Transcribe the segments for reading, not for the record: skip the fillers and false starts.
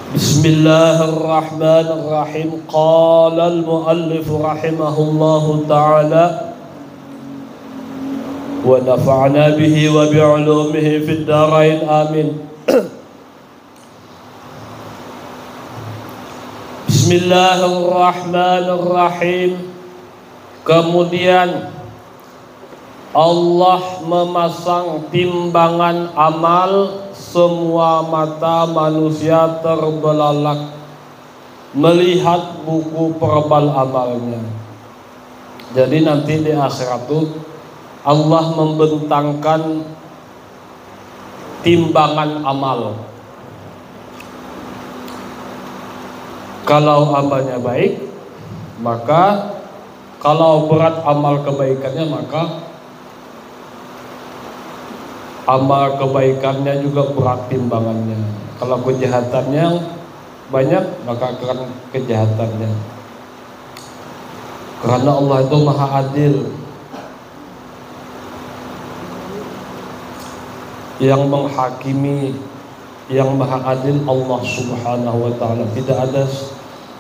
Bismillahirrahmanirrahim. Qala al-muallif rahimahullahu ta'ala wa nafa'na bihi wa bi'ulumihi fid dharain amin. Bismillahirrahmanirrahim. Kemudian Allah memasang timbangan amal, semua mata manusia terbelalak melihat buku perbal amalnya. Jadi nanti di akhirat itu Allah membentangkan timbangan amal. Kalau amalnya baik, maka kalau berat amal kebaikannya, maka amal kebaikannya juga berat timbangannya. Kalau kejahatannya banyak, maka akan kejahatannya. Karena Allah itu maha adil. Yang menghakimi, yang maha adil Allah subhanahu wa ta'ala. Tidak ada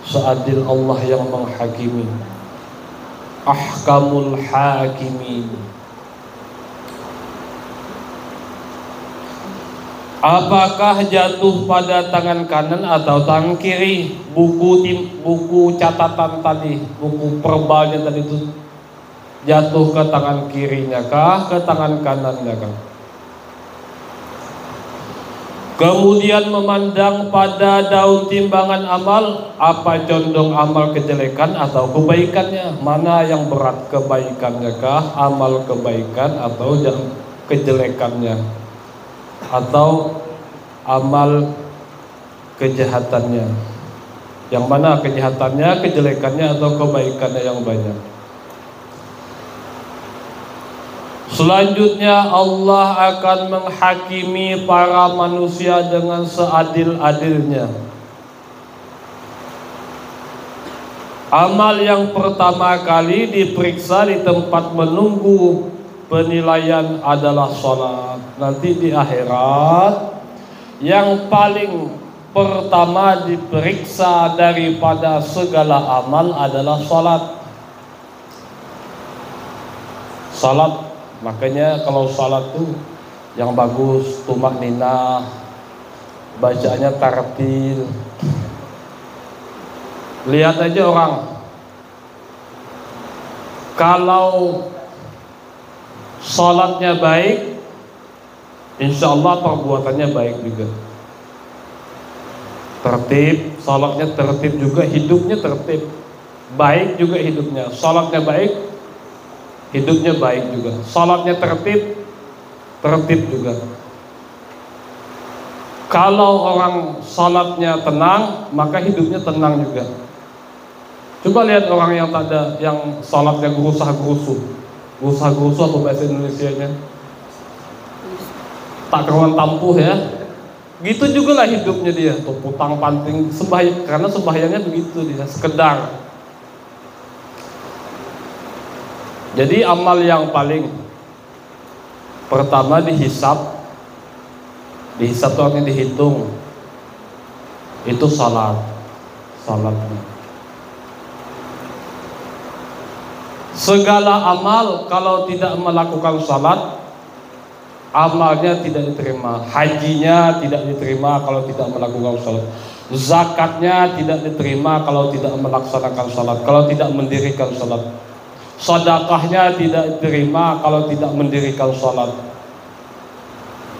seadil Allah yang menghakimi. Ahkamul hakimin. Apakah jatuh pada tangan kanan atau tangan kiri buku catatan tadi, buku perbalnya tadi itu jatuh ke tangan kirinya kah, ke tangan kanannya kah? Kemudian memandang pada daun timbangan amal, apa condong amal kejelekan atau kebaikannya? Mana yang berat, kebaikannya kah, amal kebaikan atau kejelekannya? Atau amal kejahatannya? Yang mana kejahatannya, kejelekannya atau kebaikannya yang banyak? Selanjutnya Allah akan menghakimi para manusia dengan seadil-adilnya. Amal yang pertama kali diperiksa di tempat menunggu penilaian adalah sholat. Nanti di akhirat yang paling pertama diperiksa daripada segala amal adalah sholat. Sholat, makanya kalau sholat tuh yang bagus tumak ninah, bacaannya tartil. Lihat aja orang, kalau sholatnya baik, insya Allah perbuatannya baik juga. Tertib, sholatnya tertib juga, hidupnya tertib. Baik juga hidupnya. Sholatnya baik, hidupnya baik juga. Sholatnya tertib, tertib juga. Kalau orang sholatnya tenang, maka hidupnya tenang juga. Coba lihat orang yang tak ada, yang sholatnya gerusah-gerusuh. Gerusah-gerusuh apa bahasa Indonesianya? Tak karuan tampuh ya. Gitu juga lah hidupnya dia, tuh putang panting karena sembahyangnya begitu dia, sekedar. Jadi amal yang paling pertama dihisab itu artinya dihitung. Itu salatnya. Segala amal kalau tidak melakukan salat, amalnya tidak diterima. Hajinya tidak diterima kalau tidak melakukan salat. Zakatnya tidak diterima kalau tidak melaksanakan salat, kalau tidak mendirikan salat. Sedekahnya tidak diterima kalau tidak mendirikan salat.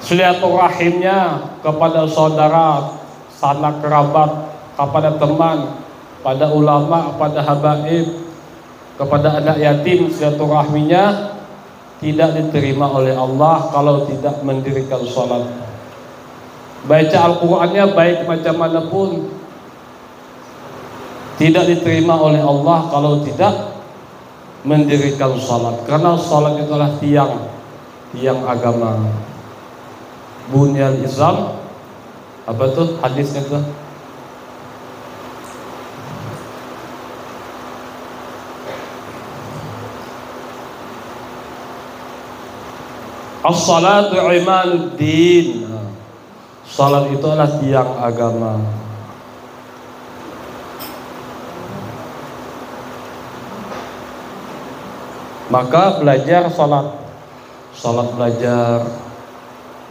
Silaturahimnya kepada saudara, sanak kerabat, kepada teman, pada ulama, pada habaib, kepada anak yatim, silaturahminya tidak diterima oleh Allah kalau tidak mendirikan sholat. Baca Al-Qurannya baik macam mana pun tidak diterima oleh Allah kalau tidak mendirikan sholat. Karena sholat itu adalah tiang agama. Bunyal Islam, apa tuh hadisnya tuh? As-salatu imaduddin. Salat itu adalah tiang agama. Maka belajar salat belajar,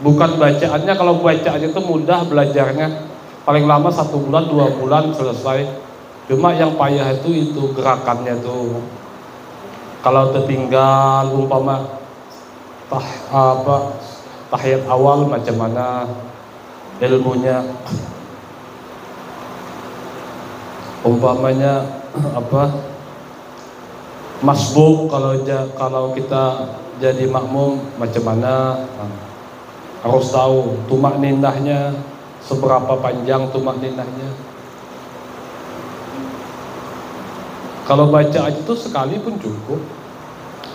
bukan bacaannya. Kalau bacaannya itu mudah, belajarnya paling lama 1 bulan 2 bulan selesai. Cuma yang payah itu gerakannya tuh. Kalau tertinggal umpama tahiyat awal macam mana ilmunya, umpamanya masbuk, kalau kita jadi makmum macam mana, harus tahu tumak ninahnya seberapa panjang tumak ninahnya. Kalau bacaan itu sekali pun cukup,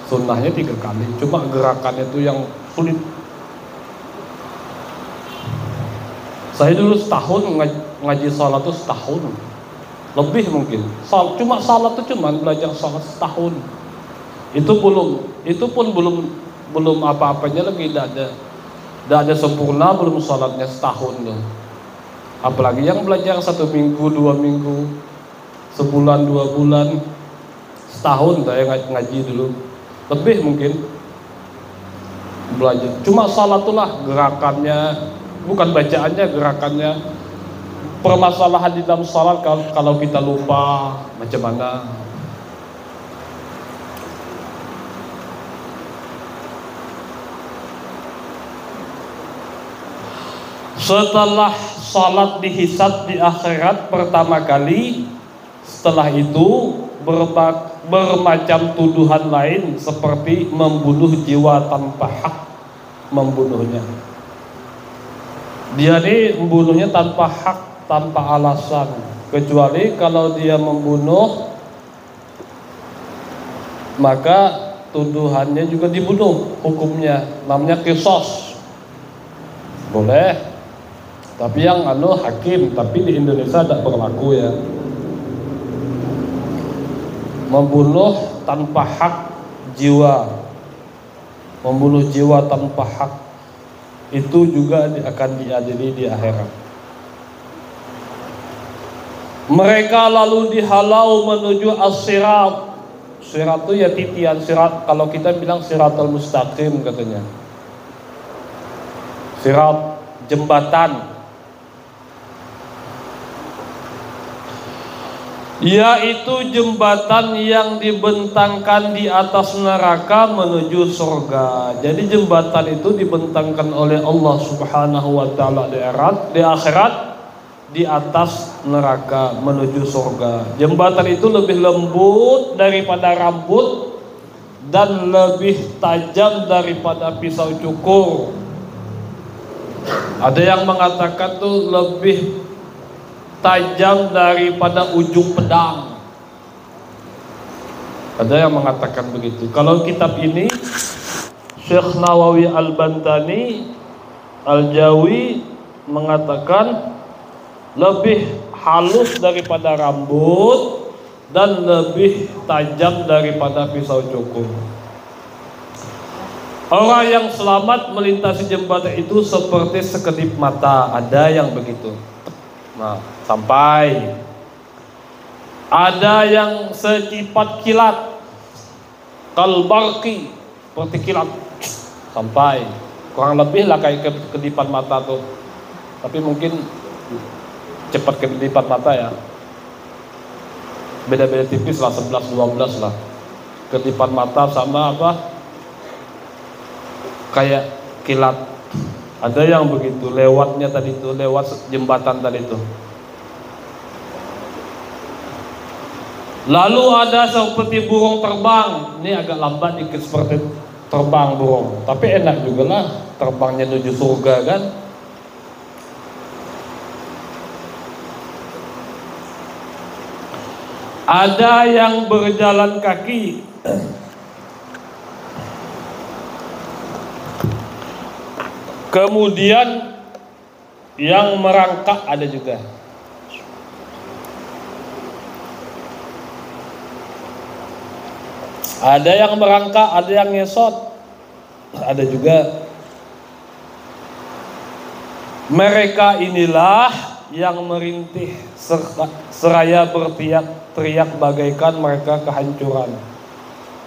sunnahnya 3 kali, cuma gerakannya itu yang sulit. Saya dulu setahun ngaji salat itu setahun lebih mungkin. Cuma salat itu cuma belajar salat setahun. Itu pun belum apa-apanya lagi, tidak ada sempurna, belum salatnya setahun loh. Apalagi yang belajar 1 minggu 2 minggu, sebulan 2 bulan, setahun saya ngaji dulu lebih mungkin belajar. Cuma salat itulah gerakannya, bukan bacaannya, gerakannya. Permasalahan di dalam salat kalau kita lupa macam mana. Setelah salat dihisab di akhirat pertama kali, setelah itu bermacam tuduhan lain seperti membunuh jiwa tanpa hak, membunuhnya. Dia ini membunuhnya tanpa hak, tanpa alasan, kecuali kalau dia membunuh maka tuduhannya juga dibunuh, hukumnya namanya qisas, boleh. Tapi yang hakim, tapi di Indonesia tidak berlaku ya. Membunuh tanpa hak jiwa, membunuh jiwa tanpa hak, itu juga akan diadili di akhirat. Mereka lalu dihalau menuju as-sirat. Sirat itu ya titian, sirat kalau kita bilang siratul mustaqim katanya. Sirat, jembatan. Yaitu jembatan yang dibentangkan di atas neraka menuju surga. Jadi jembatan itu dibentangkan oleh Allah Subhanahu wa taala di akhirat, di atas neraka menuju surga. Jembatan itu lebih lembut daripada rambut dan lebih tajam daripada pisau cukur. Ada yang mengatakan tuh lebih tajam daripada ujung pedang. Ada yang mengatakan begitu. Kalau kitab ini Syekh Nawawi Al-Bantani Al-Jawi mengatakan lebih halus daripada rambut dan lebih tajam daripada pisau cukur. Orang yang selamat melintasi jembatan itu seperti sekedip mata. Ada yang begitu. Nah, sampai ada yang secipat kilat, kalbarki, seperti kilat, sampai kurang lebih lah kayak kedipan mata tuh. Tapi mungkin cepat kedipan mata ya. Beda-beda tipis lah, 11-12 lah. Kedipan mata sama kayak kilat. Ada yang begitu lewatnya tadi itu, lewat jembatan tadi itu. Lalu ada seperti burung terbang. Ini agak lambat dikit seperti terbang burung, tapi enak juga lah terbangnya menuju surga kan. Ada yang berjalan kaki. Kemudian yang merangkak ada juga. Ada yang merangkak, ada yang ngesot, ada juga. Mereka inilah yang merintih seraya berteriak bagaikan mereka kehancuran.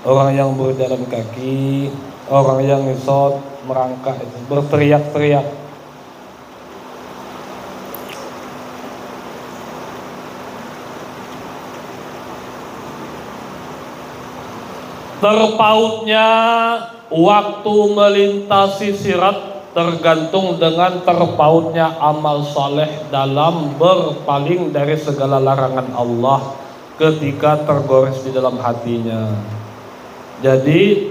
orang yang berjalan kaki, orang yang ngesot, merangkak itu berteriak-teriak. Terpautnya waktu melintasi sirat tergantung dengan terpautnya amal saleh dalam berpaling dari segala larangan Allah ketika tergores di dalam hatinya. Jadi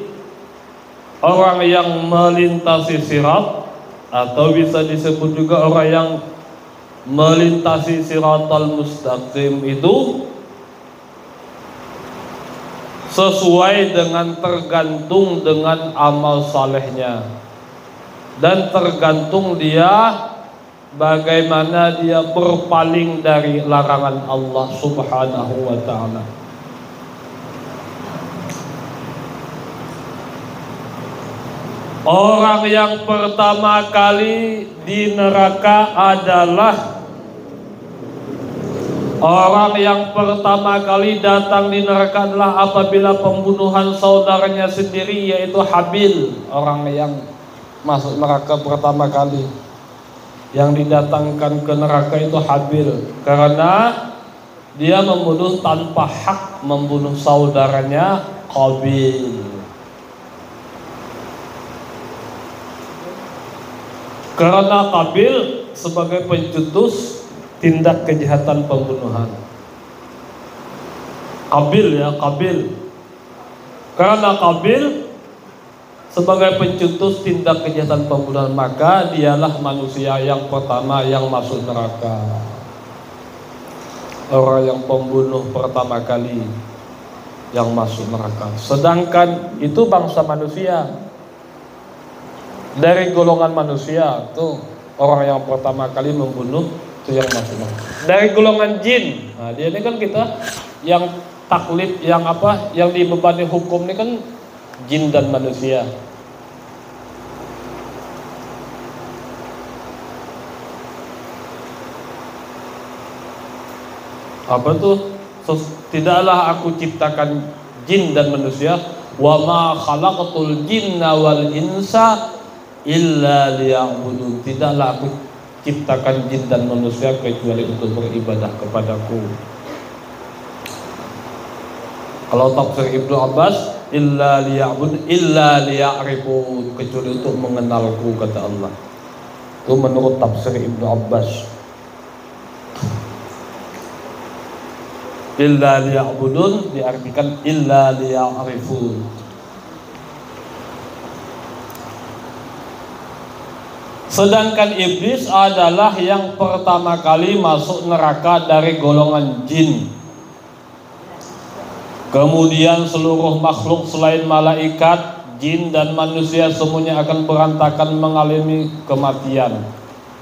orang yang melintasi sirat, atau bisa disebut juga orang yang melintasi siratal mustaqim, itu sesuai dengan tergantung dengan amal salehnya, dan tergantung dia bagaimana dia berpaling dari larangan Allah Subhanahu wa ta'ala. Orang yang pertama kali di neraka adalah orang yang pertama kali datang di neraka adalah apabila pembunuhan saudaranya sendiri, yaitu Habil. Orang yang masuk neraka pertama kali, yang didatangkan ke neraka itu Habil, karena dia membunuh tanpa hak, membunuh saudaranya Qabil. Karena Qabil sebagai pencetus tindak kejahatan pembunuhan. Qabil. Karena Qabil sebagai pencetus tindak kejahatan pembunuhan, maka dialah manusia yang pertama yang masuk neraka. Orang yang pembunuh pertama kali yang masuk neraka. Sedangkan itu bangsa manusia, dari golongan manusia tuh orang yang pertama kali membunuh itu yang masuk neraka. Dari golongan jin, nah dia ini kan kita yang taklid, yang apa, yang dibebani hukum ini kan jin dan manusia. Apa tuh? Tidaklah aku ciptakan jin dan manusia, wa ma khalaqatul jinna wal insa illa liya'budun. Tidaklah aku ciptakan jin dan manusia kecuali untuk beribadah kepadaku. Kalau tafsir Ibnu Abbas, illa liya'bud illa liya'rifun, kecuali untuk mengenalku, kata Allah. Itu menurut tafsir Ibnu Abbas. Illa liya'budun diartikan illa liya'rifun. Sedangkan iblis adalah yang pertama kali masuk neraka dari golongan jin. Kemudian seluruh makhluk selain malaikat, jin dan manusia semuanya akan berantakan mengalami kematian.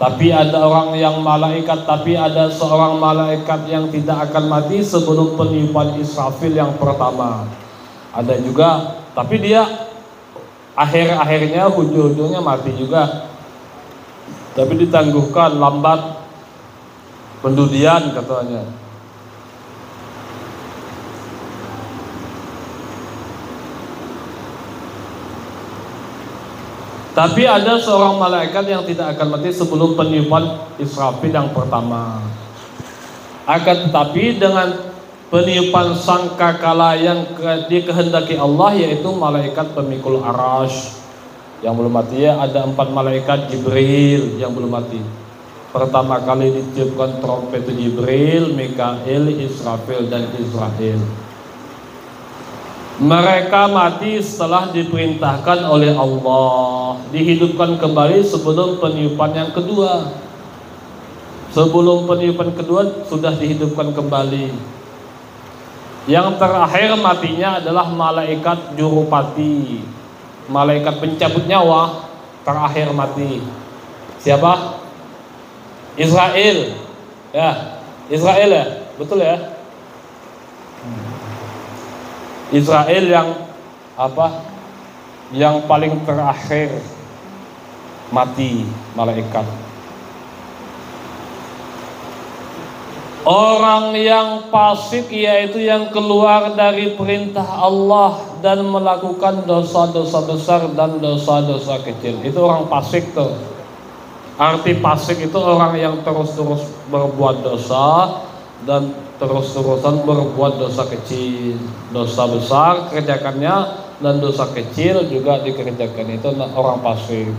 Tapi ada orang yang malaikat, tapi ada seorang malaikat yang tidak akan mati sebelum peniupan Israfil yang pertama. Ada juga, tapi dia akhir-akhirnya ujung-ujungnya mati juga. Tapi ditangguhkan, lambat pendudian katanya. Tapi ada seorang malaikat yang tidak akan mati sebelum peniupan Israfil yang pertama. Akan tetapi dengan peniupan sangkakala yang dikehendaki Allah, yaitu malaikat pemikul arasy yang belum mati, ya, ada 4 malaikat Jibril yang belum mati. Pertama kali ditiupkan trompet Jibril, Mikail, Israfil dan Israel. Mereka mati setelah diperintahkan oleh Allah, dihidupkan kembali sebelum peniupan yang kedua. Sebelum peniupan kedua sudah dihidupkan kembali. Yang terakhir matinya adalah malaikat Jurupati, malaikat pencabut nyawa, terakhir mati. Siapa? Israel. Ya, Israel ya, betul ya. Israel yang apa? Yang paling terakhir mati malaikat. Orang yang fasik yaitu yang keluar dari perintah Allah dan melakukan dosa-dosa besar dan dosa-dosa kecil. Itu orang fasik tuh. Arti fasik itu orang yang terus-terus berbuat dosa dan terus-terusan berbuat dosa kecil. Dosa besar kerjakannya dan dosa kecil juga dikerjakan. Itu orang fasik.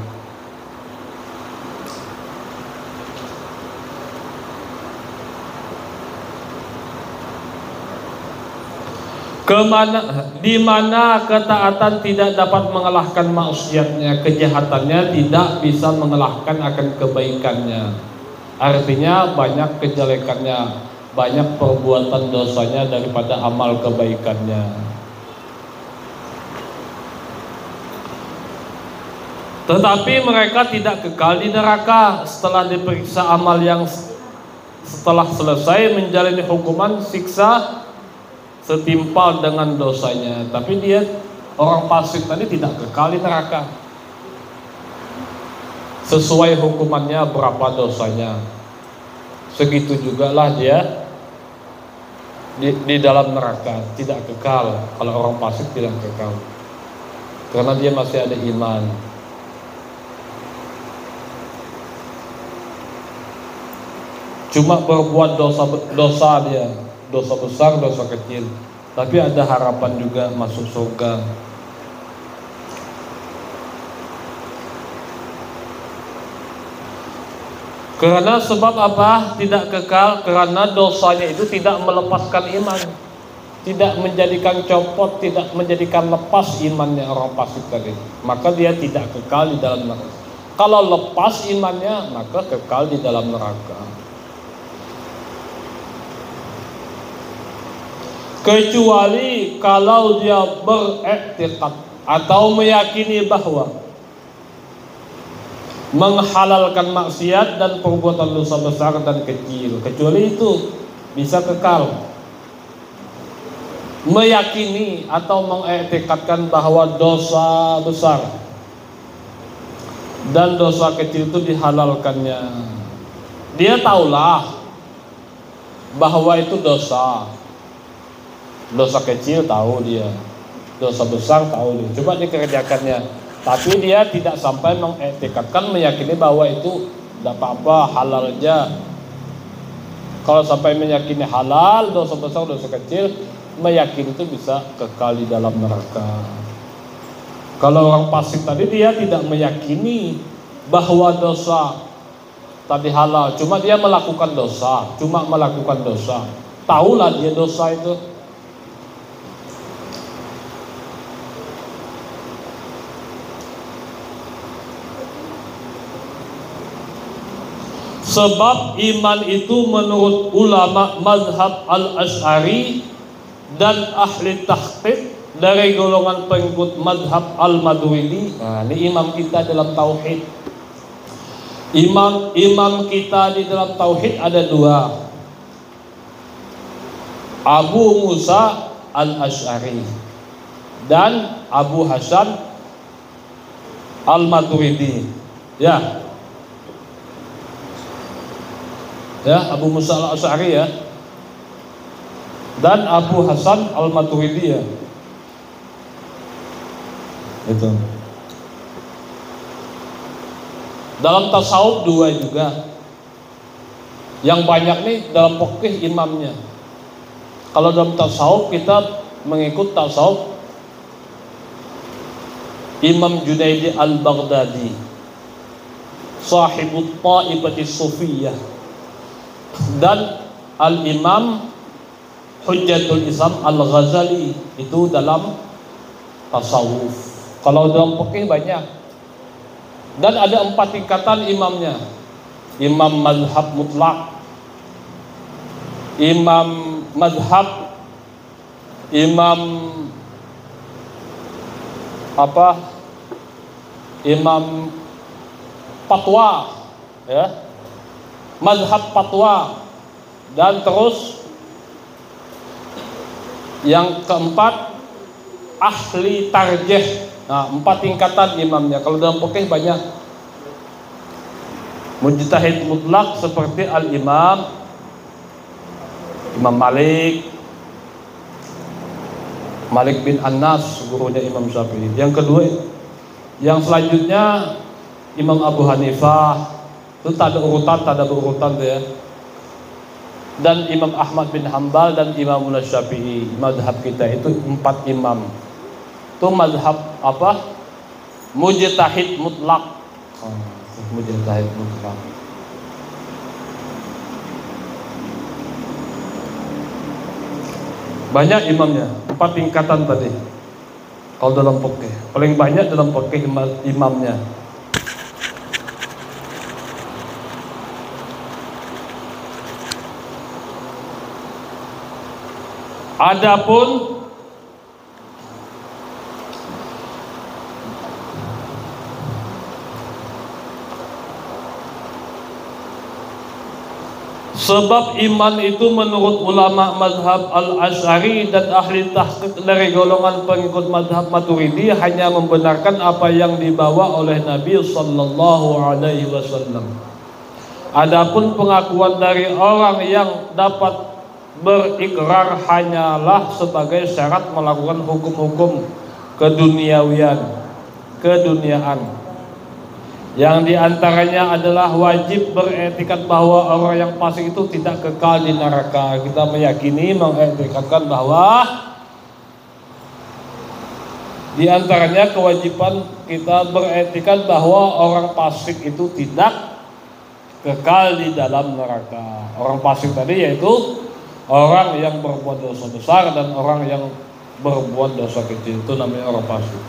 Di mana ketaatan tidak dapat mengalahkan maksiatnya, kejahatannya tidak bisa mengalahkan akan kebaikannya. Artinya banyak kejelekannya, banyak perbuatan dosanya daripada amal kebaikannya. Tetapi mereka tidak kekal di neraka setelah diperiksa amal yang setelah selesai menjalani hukuman siksa setimpal dengan dosanya. Tapi dia orang fasik tadi tidak kekal di neraka. Sesuai hukumannya berapa dosanya, segitu juga lah dia di dalam neraka, tidak kekal. Kalau orang fasik tidak kekal, karena dia masih ada iman. Cuma berbuat dosa dia, dosa besar, dosa kecil, tapi ada harapan juga masuk surga. Karena sebab apa tidak kekal? Karena dosanya itu tidak melepaskan iman, tidak menjadikan copot, tidak menjadikan lepas imannya orang fasik tadi. Maka dia tidak kekal di dalam neraka. Kalau lepas imannya, maka kekal di dalam neraka. Kecuali kalau dia beriktikad atau meyakini bahwa menghalalkan maksiat dan perbuatan dosa besar dan kecil, kecuali itu bisa kekal. Meyakini atau mengiktikadkan bahwa dosa besar dan dosa kecil itu dihalalkannya. Dia tahulah bahwa itu dosa. Dosa kecil tahu dia, dosa besar tahu dia. Coba dikerjakannya, tapi dia tidak sampai mengiktikadkan, meyakini bahwa itu tidak apa-apa, halal aja. Kalau sampai meyakini halal, dosa besar, dosa kecil, meyakini itu bisa kekal di dalam neraka. Kalau orang fasik tadi dia tidak meyakini bahwa dosa tadi halal, cuma dia melakukan dosa, tahulah dia dosa itu. Sebab iman itu menurut ulama mazhab al-Asy'ari dan ahli tahqiq dari golongan pengikut mazhab al-Maturidi. Nah, ini imam kita dalam tauhid. Imam kita di dalam tauhid ada dua. Abu Musa al-Asy'ari dan Abu Hasan al-Maturidi. Abu Musa al-Asy'ari dan Abu Hasan al-Maturidi itu. Dalam tasawuf dua juga. Yang banyak nih dalam fikih imamnya. Kalau dalam tasawuf kita mengikut tasawuf Imam Junaidi al-Baghdadi, sahibut Ta'ifatis Sufiyah, dan Al-Imam Hujjatul Islam Al-Ghazali, itu dalam tasawuf. Kalau dalam fikih banyak. Dan ada 4 tingkatan imamnya. Imam mazhab mutlak, imam mazhab, imam imam fatwa, mazhab fatwa, dan terus yang keempat ahli tarjih. Nah, 4 tingkatan imamnya. Kalau dalam fikih banyak. Mujtahid mutlak seperti al-Imam Imam Malik bin Anas, gurunya Imam Syafi'i. Yang kedua, yang selanjutnya Imam Abu Hanifah. Itu tak ada berurutan tuh ya. Dan Imam Ahmad bin Hambal dan Imam Syafi'i. Mazhab kita itu 4 imam. Itu mazhab apa? Mujtahid mutlak. Mujtahid mutlak. Banyak imamnya, 4 tingkatan tadi. Kalau dalam fikih, paling banyak dalam fikih imamnya. Adapun sebab iman itu menurut ulama mazhab Al-Asy'ari dan ahli tahqiq dari golongan pengikut mazhab Maturidi hanya membenarkan apa yang dibawa oleh Nabi sallallahu alaihi wasallam. Adapun pengakuan dari orang yang dapat berikrar hanyalah sebagai syarat melakukan hukum-hukum keduniaan, yang diantaranya adalah wajib beretikat bahwa orang yang fasik itu tidak kekal di neraka. Kita meyakini, mengetikatkan bahwa diantaranya kewajiban kita beretikat bahwa orang fasik itu tidak kekal di dalam neraka. Orang fasik tadi yaitu orang yang berbuat dosa besar dan orang yang berbuat dosa kecil, itu namanya orang fasik.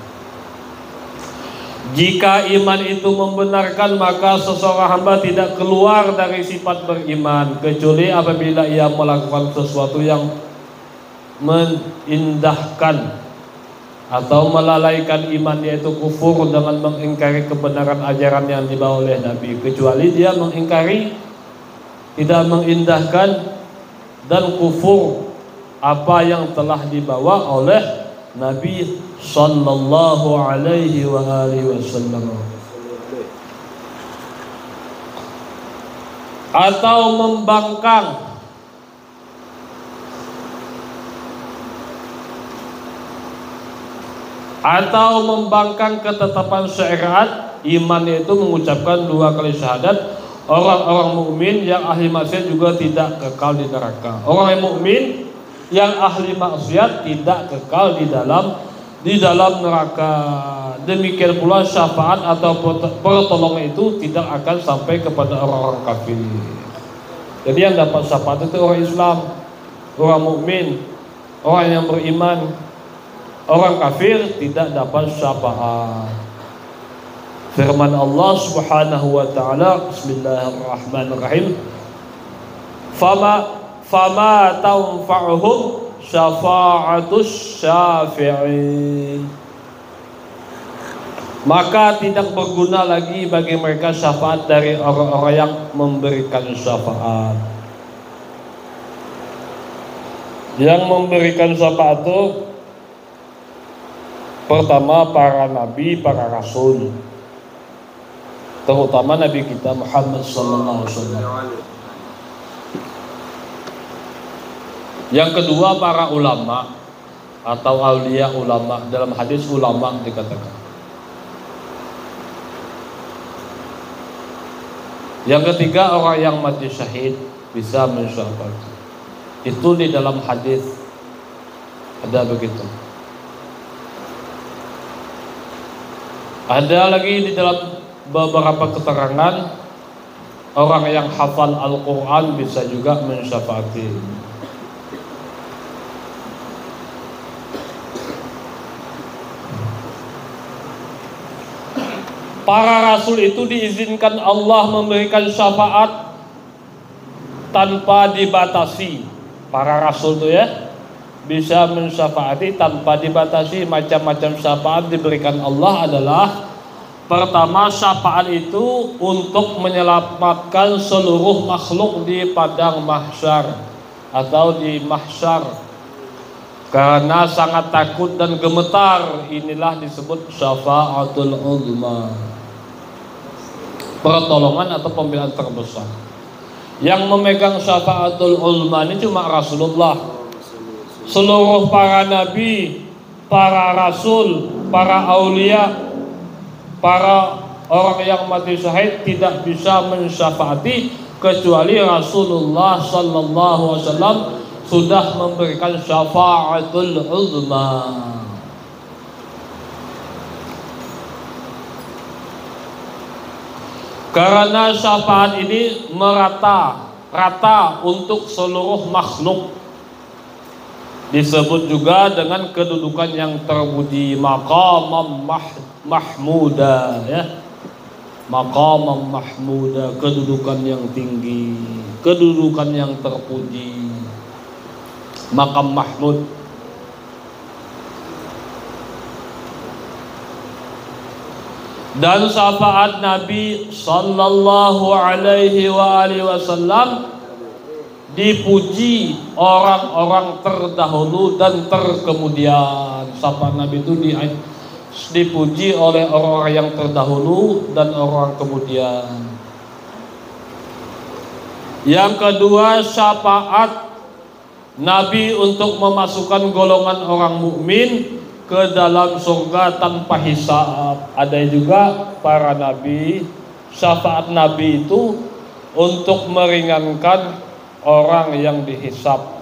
Jika iman itu membenarkan, maka seseorang hamba tidak keluar dari sifat beriman kecuali apabila ia melakukan sesuatu yang mengindahkan atau melalaikan iman, yaitu kufur dengan mengingkari kebenaran ajaran yang dibawa oleh Nabi, kecuali dia mengingkari, tidak mengindahkan dan kufur apa yang telah dibawa oleh Nabi sallallahu alaihi wa alihi wasallam, atau membangkang ketetapan syariat. Iman itu mengucapkan 2 kali syahadat. Orang-orang mukmin yang ahli maksiat juga tidak kekal di neraka. Orang yang mukmin yang ahli maksiat tidak kekal di dalam neraka. Demikian pula syafaat atau pertolongan itu tidak akan sampai kepada orang-orang kafir. Jadi yang dapat syafaat itu orang Islam, orang mukmin, orang yang beriman. Orang kafir tidak dapat syafaat. Firman Allah Subhanahu wa taala, Bismillahirrahmanirrahim. Fama tanfa'uhum syafa'atus syafi'in. Maka tidak berguna lagi bagi mereka syafaat dari orang-orang yang memberikan syafaat. Yang memberikan syafaat itu pertama para nabi, para rasul, terutama Nabi kita Muhammad sallallahu alaihi wasallam. Yang kedua para ulama atau aulia ulama, dalam hadis ulama dikatakan. Yang ketiga orang yang mati syahid bisa mensyafaati. Itu di dalam hadis ada begitu. Ada lagi di dalam beberapa keterangan orang yang hafal Al-Quran bisa juga mensyafaati. Para rasul itu diizinkan Allah memberikan syafaat tanpa dibatasi. Para rasul itu ya bisa mensyafaati tanpa dibatasi. Macam-macam syafaat diberikan Allah adalah, pertama, syafaat itu untuk menyelamatkan seluruh makhluk di padang mahsyar atau di mahsyar karena sangat takut dan gemetar. Inilah disebut syafaatul uzma, pertolongan atau pembelaan terbesar. Yang memegang syafaatul uzma ini cuma Rasulullah. Seluruh para nabi, para rasul, para aulia, para orang yang mati syahid tidak bisa mensyafaati kecuali Rasulullah sallallahu alaihi wasallam sudah memberikan syafaatul uzma. Karena syafaat ini rata untuk seluruh makhluk. Disebut juga dengan kedudukan yang terpuji, maqamam mahmuda, ya. Maqamam mahmuda, kedudukan yang tinggi, kedudukan yang terpuji. Maqam mahmud. Dan syafaat Nabi sallallahu alaihi wasallam dipuji orang-orang terdahulu dan terkemudian. Syafaat Nabi itu dipuji oleh orang-orang yang terdahulu dan orang kemudian. Yang kedua, syafaat Nabi untuk memasukkan golongan orang mukmin ke dalam surga tanpa hisab. Ada juga para nabi, syafaat Nabi itu untuk meringankan orang yang dihisab.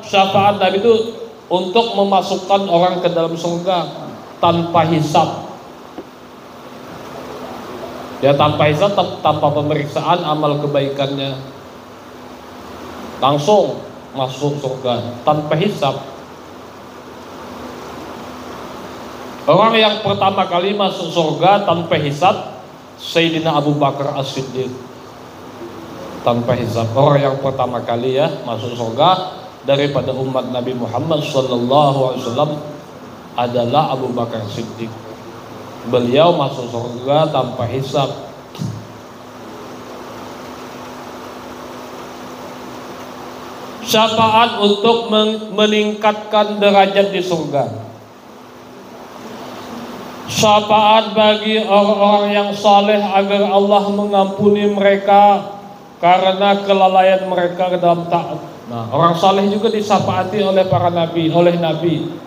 Syafaat Nabi itu untuk memasukkan orang ke dalam surga tanpa hisab. Ya, tanpa hisab, tanpa pemeriksaan amal kebaikannya, langsung masuk surga tanpa hisab. Orang yang pertama kali masuk surga tanpa hisab Sayyidina Abu Bakar As-Siddiq. Tanpa hisab, orang yang pertama kali ya masuk surga daripada umat Nabi Muhammad sallallahu alaihi wasallam adalah Abu Bakar As-Siddiq. Beliau masuk surga tanpa hisab. Syafaat untuk meningkatkan derajat di surga. Syafaat bagi orang-orang yang saleh agar Allah mengampuni mereka karena kelalaian mereka ke dalam taat. Nah, orang saleh juga disyafaati oleh para nabi, oleh nabi.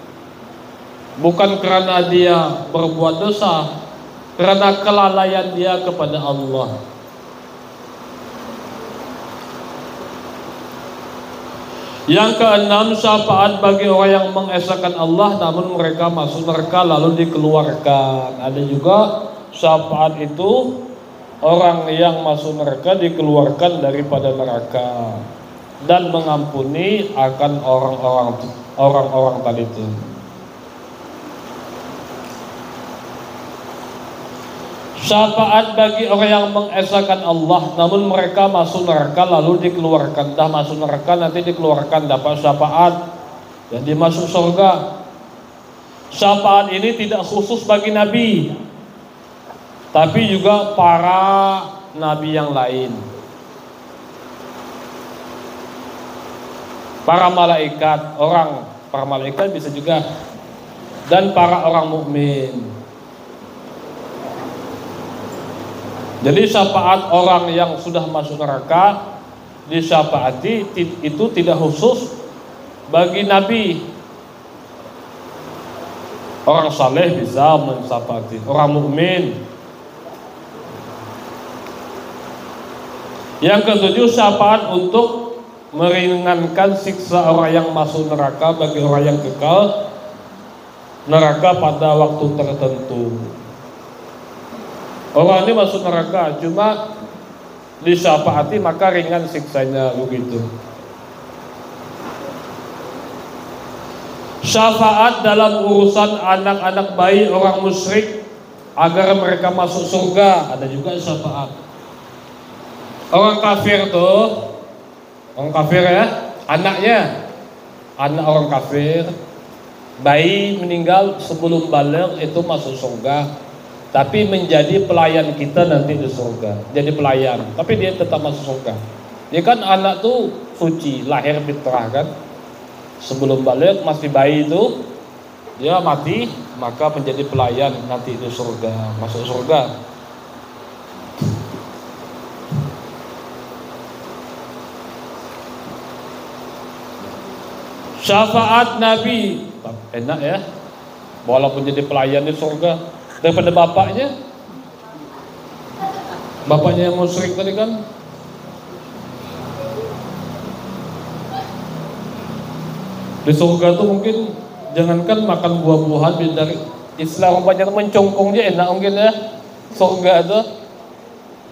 Bukan karena dia berbuat dosa, karena kelalaian dia kepada Allah. Yang keenam, syafaat bagi orang yang mengesahkan Allah namun mereka masuk neraka lalu dikeluarkan. Ada juga syafaat itu orang yang masuk neraka dikeluarkan daripada neraka dan mengampuni akan orang-orang tadi itu. Syafaat bagi orang yang mengesahkan Allah namun mereka masuk neraka lalu dikeluarkan. Dah masuk neraka nanti dikeluarkan, dapat syafaat, jadi masuk surga. Syafaat ini tidak khusus bagi nabi, tapi juga para nabi yang lain, para malaikat bisa juga, dan para orang mukmin. Jadi syafaat orang yang sudah masuk neraka disyafaati itu tidak khusus bagi nabi. Orang saleh bisa mensyafaati, orang mukmin. Yang ketujuh, syafaat untuk meringankan siksa orang yang masuk neraka bagi orang yang kekal neraka pada waktu tertentu. Orang ini masuk neraka cuma disyafaati maka ringan siksanya, begitu. Syafaat dalam urusan anak-anak bayi orang musyrik agar mereka masuk surga, ada juga syafaat. Orang kafir tuh, orang kafir ya, anak orang kafir, bayi meninggal sebelum baligh itu masuk surga. Tapi menjadi pelayan kita nanti di surga. Jadi pelayan, tapi dia tetap masuk surga. Dia kan anak tuh suci, lahir fitrah kan. Sebelum balik masih bayi itu dia mati maka menjadi pelayan nanti di surga, masuk surga. Syafaat Nabi, enak ya, walaupun jadi pelayan di surga daripada bapaknya yang musyrik tadi kan. Di surga tuh mungkin jangankan makan buah-buahan dari Islam banyak mencongkongnya enak mungkin ya. Surga tuh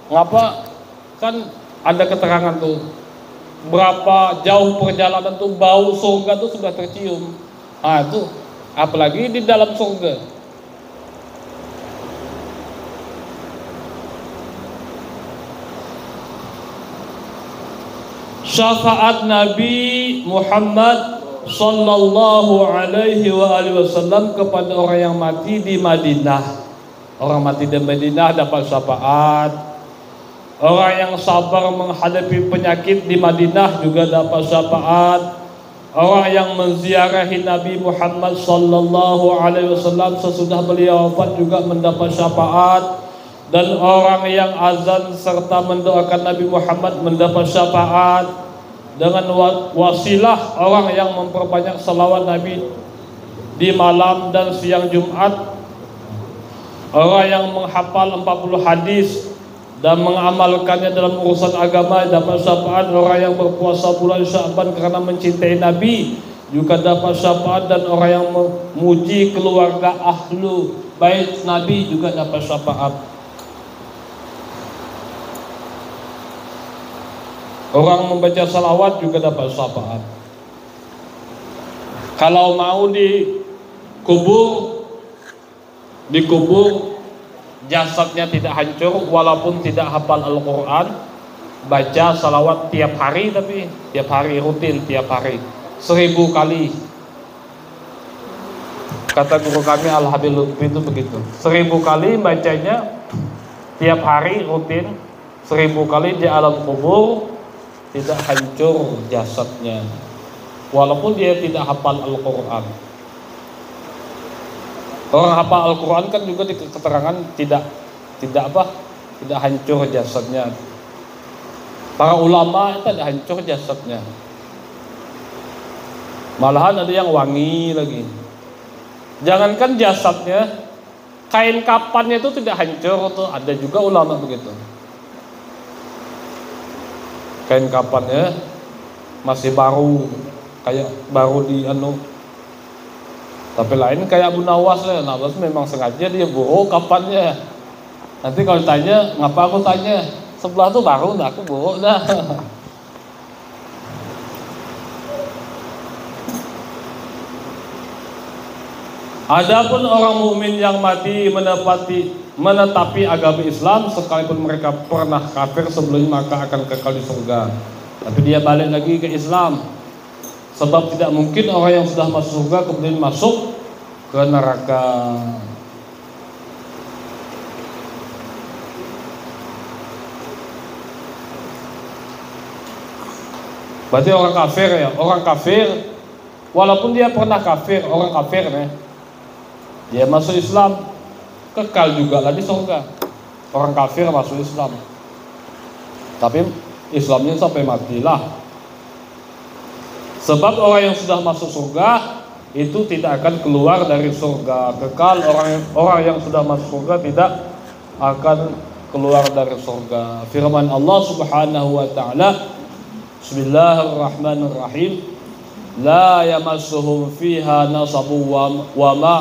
ngapa kan ada keterangan tuh berapa jauh perjalanan tuh bau surga tuh sudah tercium. Ah tuh apalagi di dalam surga. Syafaat Nabi Muhammad sallallahu alaihi wa alihi wasallam kepada orang yang mati di Madinah. Orang mati di Madinah dapat syafaat. Orang yang sabar menghadapi penyakit di Madinah juga dapat syafaat. Orang yang menziarahi Nabi Muhammad sallallahu alaihi wasallam sesudah beliau wafat juga mendapat syafaat. Dan orang yang azan serta mendoakan Nabi Muhammad mendapat syafaat. Dengan wasilah orang yang memperbanyak salawat Nabi di malam dan siang Jumat, orang yang menghafal 40 hadis dan mengamalkannya dalam urusan agama dapat syafaat. Orang yang berpuasa bulan Sya'ban karena mencintai Nabi juga dapat syafaat. Dan orang yang memuji keluarga ahlu bait Nabi juga dapat syafaat. Orang membaca salawat juga dapat syafaat. Kalau mau dikubur jasadnya tidak hancur walaupun tidak hafal Al-Quran, baca salawat tiap hari, tapi tiap hari rutin, tiap hari 1000 kali. Kata guru kami Al-Habib Lutfi itu begitu, 1000 kali bacanya tiap hari rutin, 1000 kali di alam kubur. Tidak hancur jasadnya walaupun dia tidak hafal Al-Quran. Orang hafal Al-Quran kan juga di keterangan tidak hancur jasadnya. Para ulama itu tidak hancur jasadnya, malahan ada yang wangi lagi. Jangankan jasadnya, kain kafannya itu tidak hancur tuh, ada juga ulama begitu. Kain kafannya masih baru, kayak baru tapi lain kayak Abu Nawas ya. Nawas memang sengaja dia buruk kafannya. Nanti kalau ditanya, ngapa aku tanya, sebelah tuh baru, nah aku buruk dah. Adapun orang mukmin yang mati menetapi agama Islam sekalipun mereka pernah kafir sebelumnya maka akan kekal di surga. Tapi dia balik lagi ke Islam, sebab tidak mungkin orang yang sudah masuk surga kemudian masuk ke neraka. Berarti orang kafir ya, orang kafir walaupun dia pernah kafir, orang kafir ya, dia masuk Islam kekal juga lah di surga. Orang kafir masuk Islam, tapi Islamnya sampai matilah. Sebab orang yang sudah masuk surga itu tidak akan keluar dari surga, kekal. Orang yang sudah masuk surga tidak akan keluar dari surga. Firman Allah Subhanahu wa taala, Bismillahirrahmanirrahim, la yamassuhum fiha nasabu wa ma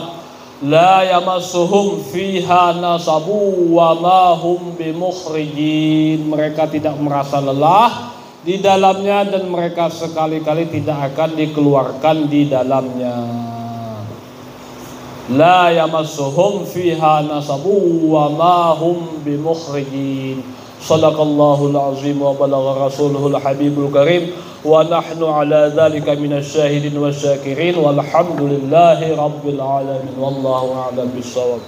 la yamassuhum fiha nasabu wa ma hum bimukhrijin. Mereka tidak merasa lelah di dalamnya dan mereka sekali-kali tidak akan dikeluarkan di dalamnya. La yamassuhum fiha nasabu wa ma hum bimukhrijin. Shadaqallahul azim wa balagha rasuluhul habibul karim. Wa nahnu ala dhalika minasy syahidin wasyakirin walhamdulillahi rabbil alamin wallahu a'lam bissawab.